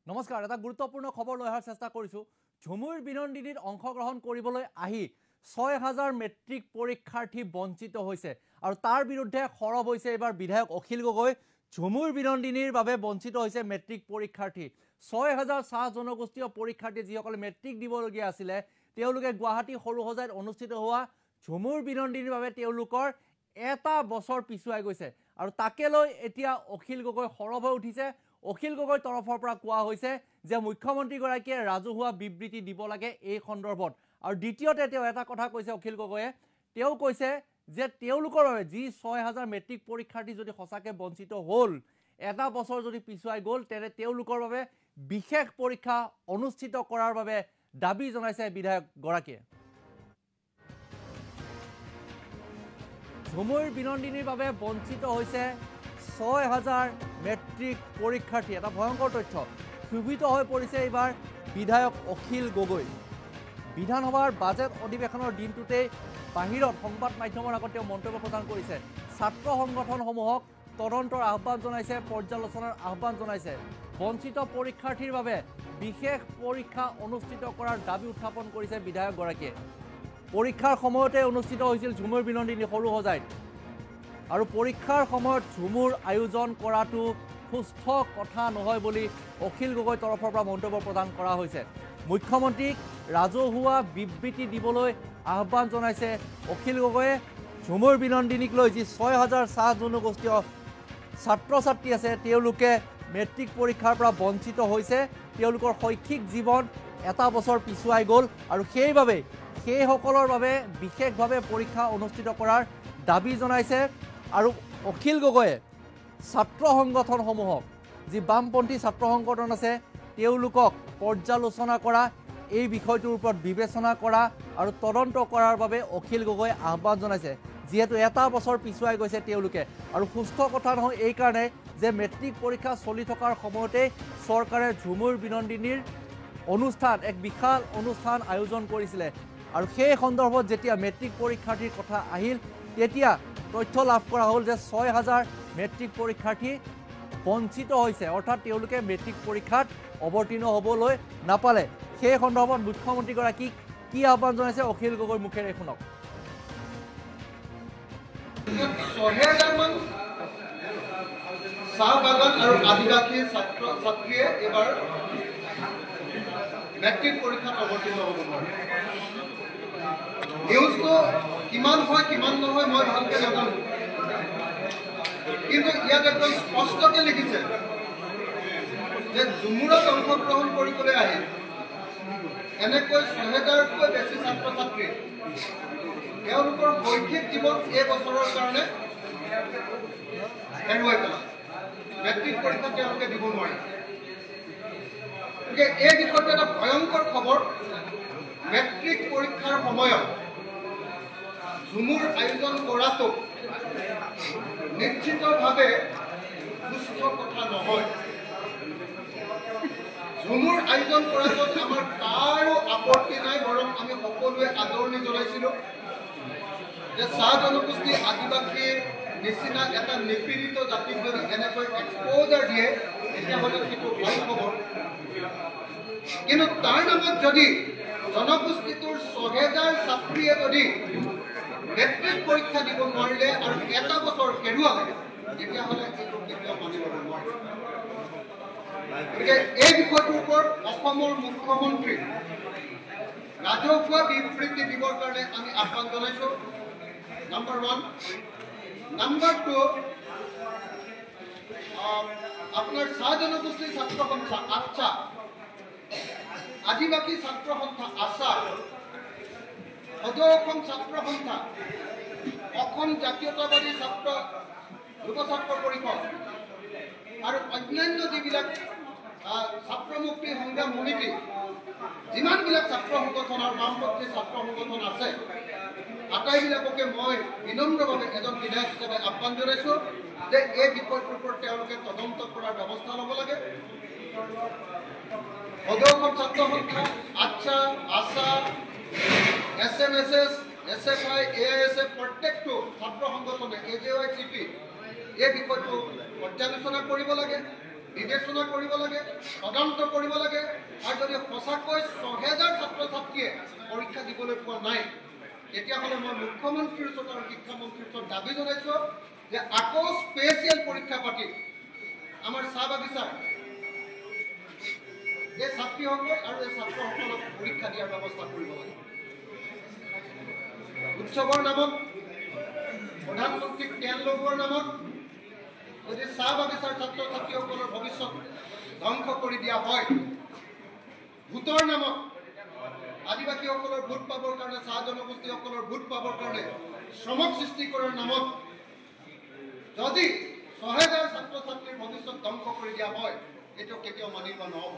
নমস্কাৰ এটা গুৰুত্বপূৰ্ণ খবৰ লৈ অহাৰ চেষ্টা কৰিছো ঝুমুৰ বিনন্দিনীত অংশগ্ৰহণ কৰিবলৈ আহি ৬০০০ মেট্ৰিক পৰীক্ষাৰ্থী বঞ্চিত হৈছে আৰু তাৰ বিৰুদ্ধে খৰব হৈছে এবাৰ বিধায়ক অখিল গগৈ ঝুমুৰ বিনন্দিনীৰ বাবে বঞ্চিত হৈছে মেট্ৰিক পৰীক্ষাৰ্থী ৬০০০ চাহ জনগোষ্ঠীয় পৰীক্ষাৰ্থী যিসকলে মেট্ৰিক দিবলগীয়া আছিলে তেওঁলোকে গুৱাহাটী সৰুসজাইত অনুষ্ঠিত হোৱা ঝুমুৰ বিনন্দিনীৰ বাবে তেওঁলোকৰ এটা বছৰ পিছুৱাই গৈছে আৰু তাকে লৈ এতিয়া অখিল গগৈ খৰব হৈ উঠিছে অখিল গগৈৰ তৰফৰ পৰা কোৱা হৈছে যে মুখ্যমন্ত্ৰী গৰাকীয়ে ৰাজহুৱা বিবৃতি দিব লাগে এই সন্দৰ্ভত আৰু দ্বিতীয়তে তেওঁ এটা কথা কৈছে অখিল গগৈয়ে তেওঁ কৈছে যে তেওঁলোকৰ বাবে যি ৬০০০ মেট্ৰিক পৰীক্ষাৰ্থী যদি সঁচাকে বঞ্চিত হ'ল এটা বছৰ যদি পিছুৱাই গ'ল তেনে তেওঁলোকৰ বাবে বিশেষ পৰীক্ষা অনুষ্ঠিত কৰাৰ বাবে দাবী জনাইছে বিধায়ক গৰাকীয়ে ঝুমুৰ বিনন্দিনীৰ বাবে বঞ্চিত হৈছে ৬০০০ মেট্ৰিক পৰীক্ষাৰ্থী এটা ভয়ংকৰ তথ্য ক্ষোভিত হৈ পৰিছে এইবাৰ বিধায়ক অখিল গগৈ বিধানসভাৰ বাজেট অধিৱেশনৰ দিনটোতে বাহিৰত সংবাদ মাধ্যমৰ আগত তেওঁ মন্তব্য প্ৰদান কৰিছে ছাত্ৰ সংগঠনসমূহক তদন্তৰ আহ্বান জনাইছে পৰ্যালোচনাৰ আহ্বান জনাইছে বঞ্চিত পৰীক্ষাৰ্থীৰ বাবে বিশেষ পৰীক্ষা অনুষ্ঠিত কৰাৰ দাবী উত্থাপন কৰিছে বিধায়ক গৰাকীয়ে পৰীক্ষাৰ সময়তে অনুষ্ঠিত হৈছিল ঝুমুৰ বিনন্দিনী সৰুসজাইত আৰু পৰীক্ষাৰ সময়ত ঝুমুৰ আয়োজন কৰাটো সুস্থ কথা নহয় বুলি অখিল গগৈৰ তৰফৰ পৰা মন্তব্য প্ৰদান কৰা হৈছে মুখ্যমন্ত্ৰীক ৰাজহুৱা বিবৃতি দিবলৈ আহ্বান জনাইছে অখিল গগৈয়ে ঝুমুৰ বিনন্দিনীক লৈ যি ৬০০০ চাহ জনগোষ্ঠীয় ছাত্ৰ ছাত্ৰী আছে তেওঁলোকে মেট্ৰিক পৰীক্ষাৰ পৰা বঞ্চিত হৈছে তেওঁলোকৰ শৈক্ষিক জীৱন এটা বছৰ পিছুৱাই গ'ল আৰু সেইবাবে সেইসকলৰ বাবে বিশেষভাৱে পৰীক্ষা অনুষ্ঠিত কৰাৰ দাবী জনাইছে আৰু অখিল গগৈয়ে ছাত্ৰ সংগঠনসমূহক যি বামপন্থী ছাত্ৰ সংগঠন আছে তেওঁলোকক পৰ্যালোচনা কৰা এই বিষয়টোৰ ওপৰত বিবেচনা কৰা আৰু তদন্ত কৰাৰ বাবে অখিল গগৈ আহ্বান জনাইছে যিহেতু এটা বছৰ পিছুৱাই গৈছে তেওঁলোকে আৰু সুস্থ কথা নহয় এই কাৰণে যে মেট্ৰিক পৰীক্ষা চলি থকাৰ সময়তে চৰকাৰে ঝুমুৰ বিনন্দিনীৰ অনুষ্ঠান এক বিশাল অনুষ্ঠান আয়োজন কৰিছিলে আৰু সেই সন্দৰ্ভত যেতিয়া মেট্ৰিক পৰীক্ষাৰ্থীৰ কথা আহিল তেতিয়া তথ্য লাভ কৰা হ'ল যে ৬০০০ মেট্ৰিক পৰীক্ষাৰ্থী বঞ্চিত হৈছে অৰ্থাৎ তেওঁলোকে মেট্ৰিক পৰীক্ষাত অৱতীৰ্ণ হ'বলৈ নাপালে সেই সন্দৰ্ভত মুখ্যমন্ত্ৰীগৰাকীক কি আহ্বান জনাইছে অখিল গগৈৰ মুখেৰে শুনক ৬০০০ মান চাহ বাগান আৰু আদিবাসী ছাত্ৰ ছাত্ৰীয়ে এবাৰ মেট্ৰিক পৰীক্ষাত অৱতীৰ্ণ হ'ব নোৱাৰে নিউজটো কিমান হয় কিমান নহয় মই ভালকৈ নাজানো কিন্তু ইয়াত একদম স্পষ্টকৈ লিখিছে যে ঝুমুৰত অংশগ্ৰহণ কৰিবলৈ আহিল এনেকৈ ৬০০০তকৈ বেছি ছাত্ৰ ছাত্ৰী তেওঁলোকৰ শৈক্ষিক জীৱন এই বছৰৰ কাৰণে হেৰুৱাই পেলালে মেট্ৰিক পৰীক্ষা তেওঁলোকে দিব নোৱাৰে গতিকে এই বিষয়টো এটা ভয়ংকৰ খবৰ মেট্ৰিক পৰীক্ষাৰ সময়ত ঝুমুৰ আয়োজন কৰাটো নিশ্চিতভাৱে সুস্থ কথা নহয় ঝুমুৰ আয়োজন কৰাটোত আমাৰ কাৰো আপত্তি নাই বৰং আমি সকলোৱে আদৰণি জনাইছিলোঁ যে চাহ জনগোষ্ঠী আদিবাসীৰ নিচিনা এটা নিপীড়িত জাতিক যদি এনেকৈ এক্সপ'জাৰ দিয়ে তেতিয়াহ'লে সেইটো ভাল খবৰ কিন্তু তাৰ নামত যদি জনগোষ্ঠীটোৰ ৬০০০ ছাত্ৰীয়ে যদি মেট্ৰিক পৰীক্ষা দিব নোৱাৰিলে আৰু এটা বছৰ হেৰুৱালে তেতিয়াহ'লে এইটো কেতিয়াও মানি ল'ব নোৱাৰে গতিকে এই বিষয়টোৰ ওপৰত অসমৰ মুখ্যমন্ত্ৰী ৰাজহুৱা বিবৃতি দিবৰ কাৰণে আমি আহ্বান জনাইছোঁ নম্বৰ 1 নম্বৰ 2 আপোনাৰ চাহ জনগোষ্ঠীৰ ছাত্ৰ সংখ্যা 8টা আদিবাসী ছাত্ৰ সংখ্যা 8টা অসম ছাত্ৰ সংখ্যা অসম জাতীয়তাবাদী ছাত্ৰ যুৱ ছাত্ৰ পৰিষদ আৰু অন্যান্য যিবিলাক ছাত্ৰ মুক্তি সংগ্ৰাম সমিতি যিমানবিলাক ছাত্ৰ সংগঠন আৰু বামপন্থী ছাত্ৰ সংগঠন আছে আটাইবিলাককে মই বিনম্ৰভাৱে এজন বিধায়ক হিচাপে আহ্বান জনাইছোঁ যে এই বিষয়টোৰ ওপৰত তেওঁলোকে তদন্ত কৰাৰ ব্যৱস্থা ল'ব লাগে অসম ছাত্ৰ সংখ্যা আচ্ছা আশা SMSS, SFI, AISF প্ৰত্যেকটো ছাত্ৰ সংগঠনে AJYCP এই বিষয়টো পৰ্যালোচনা কৰিব লাগে বিবেচনা কৰিব লাগে, তদন্ত কৰিব লাগে। আৰু যদি সঁচাকৈ ৬০০০ ছাত্ৰ ছাত্ৰীয়ে পৰীক্ষা দিবলৈ পোৱা নাই, তেতিয়াহ'লে মই মুখ্যমন্ত্ৰীৰ ওচৰত আৰু শিক্ষামন্ত্ৰীৰ ওচৰত দাবী জনাইছোঁ যে আকৌ স্পেচিয়েল পৰীক্ষা পাতি আমাৰ চাহ বাগিচাৰ এই ছাত্ৰীসকল আৰু এই ছাত্ৰসকলক পৰীক্ষা দিয়াৰ ব্যৱস্থা কৰিব লাগে। উৎসৱৰ নামত, প্ৰধানমন্ত্ৰীক তেল লগোৱাৰ নামত যদি চাহ বাগিচাৰ ছাত্ৰ ছাত্ৰীসকলৰ ভৱিষ্যত ধ্বংস কৰি দিয়া হয়, ভোটৰ নামত আদিবাসীসকলৰ ভোট পাবৰ কাৰণে, চাহ জনগোষ্ঠীসকলৰ ভোট পাবৰ কাৰণে শ্ৰমক সৃষ্টি কৰাৰ নামত যদি ৬০০০ ছাত্ৰ ছাত্ৰীৰ ভৱিষ্যত ধ্বংস কৰি দিয়া হয়, এইটো কেতিয়াও মানিব নহ'ব।